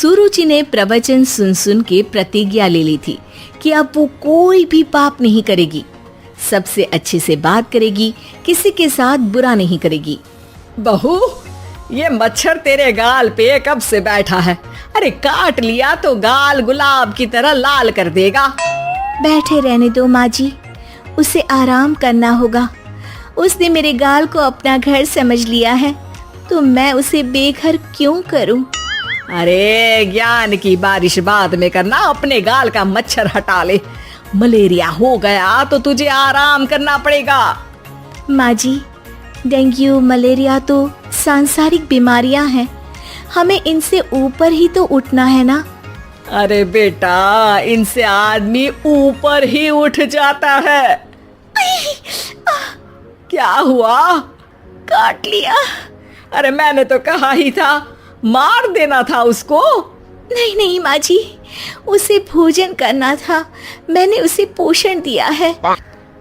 सुरुचि ने प्रवचन सुन सुन के प्रतिज्ञा ले ली थी कि अब वो कोई भी पाप नहीं करेगी, सबसे अच्छे से बात करेगी, किसी के साथ बुरा नहीं करेगी। बहू, ये मच्छर तेरे गाल पे कब से बैठा है? अरे काट लिया तो गाल गुलाब की तरह लाल कर देगा। बैठे रहने दो माँ जी, उसे आराम करना होगा। उसने मेरे गाल को अपना घर समझ लिया है, तो मैं उसे बेघर क्यों करूं? अरे ज्ञान की बारिश बाद में करना, अपने गाल का मच्छर हटा ले। मलेरिया हो गया तो तुझे आराम करना पड़ेगा। माँ जी, डेंगू मलेरिया तो सांसारिक बीमारियां हैं, हमें इनसे ऊपर ही तो उठना है ना। अरे बेटा, इनसे आदमी ऊपर ही उठ जाता है। क्या हुआ? काट लिया। अरे मैंने तो कहा ही था, मार देना था उसको। नहीं नहीं माँ जी, उसे भोजन करना था, मैंने उसे पोषण दिया है,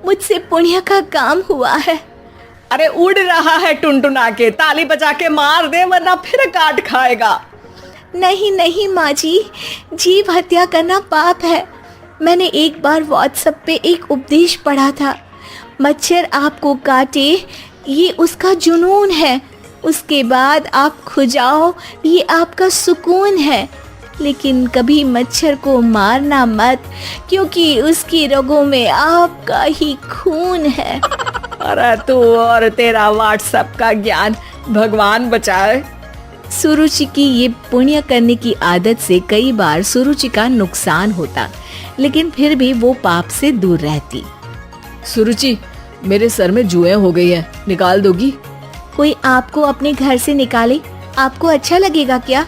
मुझसे पुण्य का काम हुआ है। अरे उड़ रहा है टुनटुना के, ताली बजा के मार दे वरना फिर काट खाएगा। नहीं नहीं माँ जी, जीव हत्या करना पाप है। मैंने एक बार व्हाट्सएप पे एक उपदेश पढ़ा था, मच्छर आपको काटे ये उसका जुनून है, उसके बाद आप खुजाओ ये आपका सुकून है। लेकिन कभी मच्छर को मारना मत, क्योंकि उसकी रगों में आपका ही खून है। अरे तू और तेरा व्हाट्सएप का ज्ञान, भगवान बचाए। सुरुचि की ये पुण्य करने की आदत से कई बार सुरुचि का नुकसान होता, लेकिन फिर भी वो पाप से दूर रहती। सुरुचि, मेरे सर में जुएं हो गई है, निकाल दोगी? कोई आपको अपने घर से निकाले, आपको अच्छा लगेगा क्या?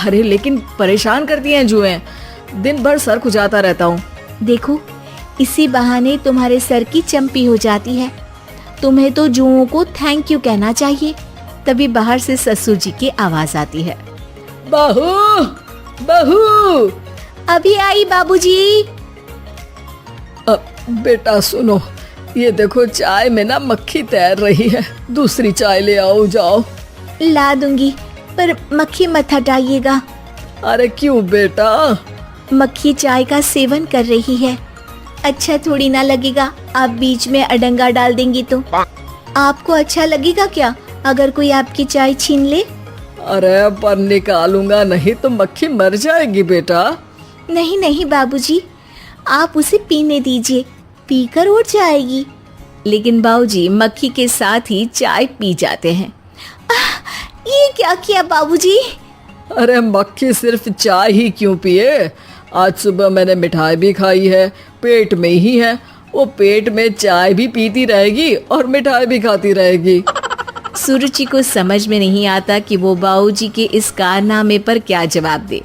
अरे लेकिन परेशान करती हैं जुएं, दिन भर सर खुजाता रहता हूँ। देखो, इसी बहाने तुम्हारे सर की चंपी हो जाती है। तुम्हें तो जुओं को थैंक यू कहना चाहिए। तभी बाहर से ससुर जी की आवाज आती है। बहू, बहू। अभी आई बाबूजी। बेटा सुनो, ये देखो चाय में ना मक्खी तैर रही है, दूसरी चाय ले आओ जाओ। ला दूंगी, पर मक्खी मत हटाइएगा। अरे क्यों बेटा? मक्खी चाय का सेवन कर रही है, अच्छा थोड़ी ना लगेगा। आप बीच में अडंगा डाल देंगी तो आपको अच्छा लगेगा क्या अगर कोई आपकी चाय छीन ले? अरे पर निकालूंगा नहीं तो मक्खी मर जाएगी बेटा। नहीं नहीं बाबूजी, आप उसे पीने दीजिए, पीकर उड़ जाएगी। लेकिन बाबूजी मक्खी के साथ ही चाय पी जाते हैं। ये क्या किया बाबूजी? अरे मक्खी सिर्फ चाय ही क्यों पिए, आज सुबह मैंने मिठाई भी खाई है, पेट में ही है, वो पेट में चाय भी पीती रहेगी और मिठाई भी खाती रहेगी। सुरुचि को समझ में नहीं आता कि वो बाबूजी के इस कारनामे पर क्या जवाब दे।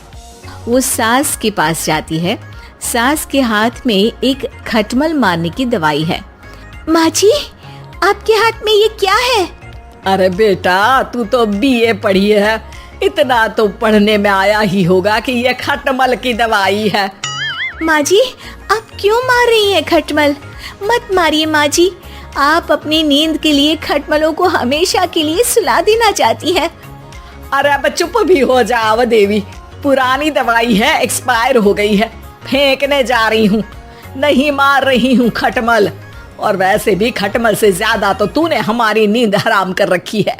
वो सास के पास जाती है। सास के हाथ में एक खटमल मारने की दवाई है। माँ जी, आपके हाथ में ये क्या है? अरे बेटा, तू तो बीए पढ़ी है, इतना तो पढ़ने में आया ही होगा कि ये खटमल की दवाई है। माँ जी, आप क्यों मार रही हैं खटमल? मत मारिए माँ जी, आप अपनी नींद के लिए खटमलों को हमेशा के लिए सुला देना चाहती हैं। अरे अब चुप भी हो जाओ देवी, पुरानी दवाई है, एक्सपायर हो गई है, फेंकने जा रही हूँ, नहीं मार रही हूँ खटमल। और वैसे भी खटमल से ज्यादा तो तूने हमारी नींद हराम कर रखी है।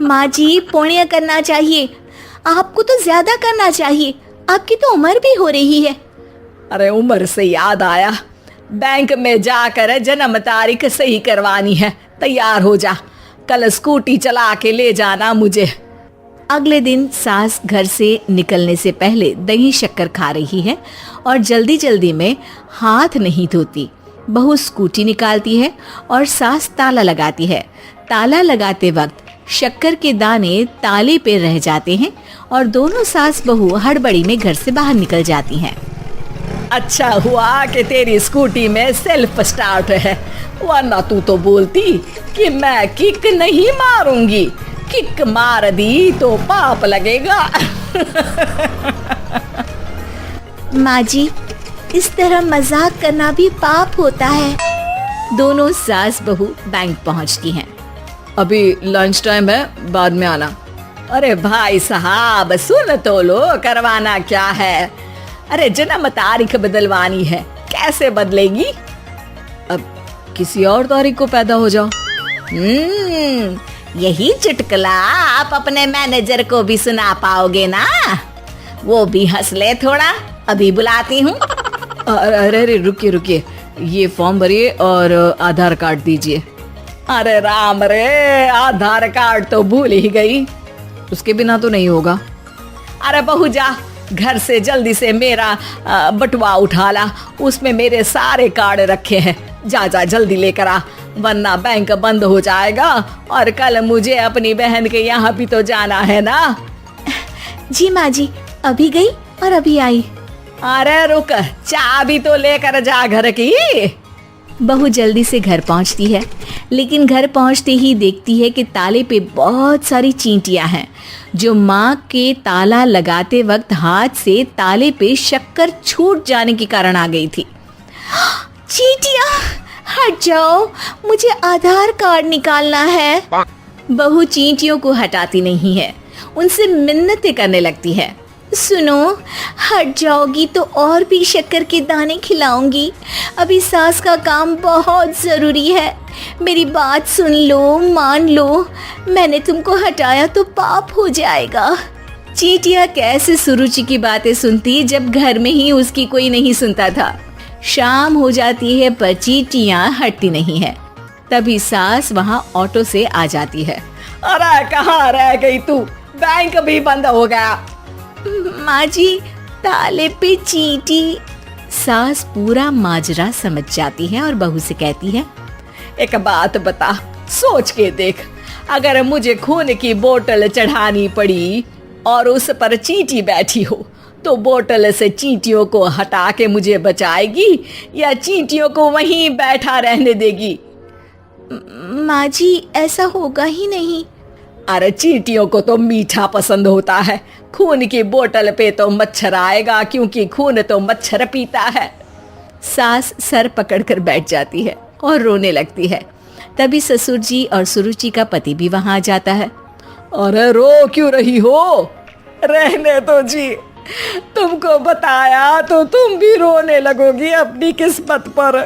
माँ जी, पुण्य करना चाहिए, आपको तो ज्यादा करना चाहिए, आपकी तो उम्र भी हो रही है। अरे उम्र से याद आया, बैंक में जाकर जन्म तारीख सही करवानी है, तैयार हो जा, कल स्कूटी चला के ले जाना मुझे। अगले दिन सास घर से निकलने से पहले दही शक्कर खा रही है और जल्दी जल्दी में हाथ नहीं धोती। बहू स्कूटी निकालती है और सास ताला लगाती है। ताला लगाते वक्त शक्कर के दाने ताले पे रह जाते हैं और दोनों सास बहू हड़बड़ी में घर से बाहर निकल जाती हैं। अच्छा हुआ कि तेरी स्कूटी में सेल्फ स्टार्ट है, वरना तू तो बोलती कि मैं किक नहीं मारूंगी, किक मार दी तो पाप लगेगा। माँ जी, इस तरह मजाक करना भी पाप होता है। दोनों सास बहू बैंक पहुंचती हैं। अभी लंच टाइम है, बाद में आना। अरे भाई साहब सुन तो लो, करवाना क्या है? अरे जन्म तारीख बदलवानी है, कैसे बदलेगी? अब किसी और तारीख को पैदा हो जाओ। यही चुटकुला आप अपने मैनेजर को भी सुना पाओगे ना? वो भी हंस ले थोड़ा, अभी बुलाती हूँ। अरे अरे रुकिए, ये फॉर्म भरिए और आधार कार्ड दीजिए। अरे राम रे, आधार कार्ड तो भूल ही गई, उसके बिना तो नहीं होगा। अरे बहू जा, घर से जल्दी से मेरा बटुआ उठा ला, उसमें मेरे सारे कार्ड रखे हैं। जा जल्दी लेकर आ, वरना बैंक बंद हो जाएगा और कल मुझे अपनी बहन के यहाँ भी तो जाना है ना। जी माँ जी, अभी गई और अभी आई। अरे रुक, चाबी तो लेकर जा घर की। बहू जल्दी से घर पहुंचती है, लेकिन घर पहुंचते ही देखती है कि ताले पे बहुत सारी चींटियां हैं, जो माँ के ताला लगाते वक्त हाथ से ताले पे शक्कर छूट जाने के कारण आ गई थी। चींटियां हट जाओ, मुझे आधार कार्ड निकालना है। बहू चींटियों को हटाती नहीं है, उनसे मिन्नतें करने लगती है। सुनो, हट जाओगी तो और भी शक्कर के दाने खिलाऊंगी। अभी सास का काम बहुत ज़रूरी है, मेरी बात सुन लो, मान लो। मैंने तुमको हटाया तो पाप हो जाएगा। चींटियां कैसे सुरुचि की बातें सुनती जब घर में ही उसकी कोई नहीं सुनता था। शाम हो जाती है पर चींटियां हटती नहीं है। तभी सास वहाँ ऑटो से आ जाती है। अरे कहाँ रह गई तू? बैंक भी बंद हो गया। माँ जी, ताले पे चींटी। सास पूरा माजरा समझ जाती है और बहू से कहती है, एक बात बता, सोच के देख, अगर मुझे खून की बोतल चढ़ानी पड़ी और उस पर चींटी बैठी हो, तो बोतल से चींटियों को हटा के मुझे बचाएगी या चींटियों को वहीं बैठा रहने देगी? माँ जी, ऐसा होगा ही नहीं। अरे चींटियों को तो मीठा पसंद होता है, खून की बोतल पे तो मच्छर आएगा, क्योंकि खून तो मच्छर पीता है। सास सर पकड़कर बैठ जाती है और रोने लगती है। तभी ससुर जी और सुरुचि का पति भी वहां आ जाता है। अरे रो क्यों रही हो? रहने दो जी, तुमको बताया तो तुम भी रोने लगोगी अपनी किस्मत पर।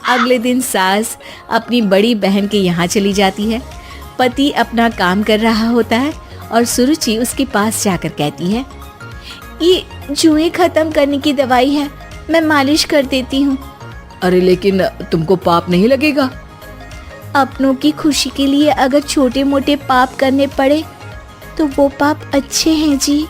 अगले दिन सास अपनी बड़ी बहन के यहाँ चली जाती है। पति अपना काम कर रहा होता है और सुरुचि उसके पास जाकर कहती है, ये जुएं खत्म करने की दवाई है, मैं मालिश कर देती हूँ। अरे लेकिन तुमको पाप नहीं लगेगा? अपनों की खुशी के लिए अगर छोटे मोटे पाप करने पड़े तो वो पाप अच्छे हैं जी।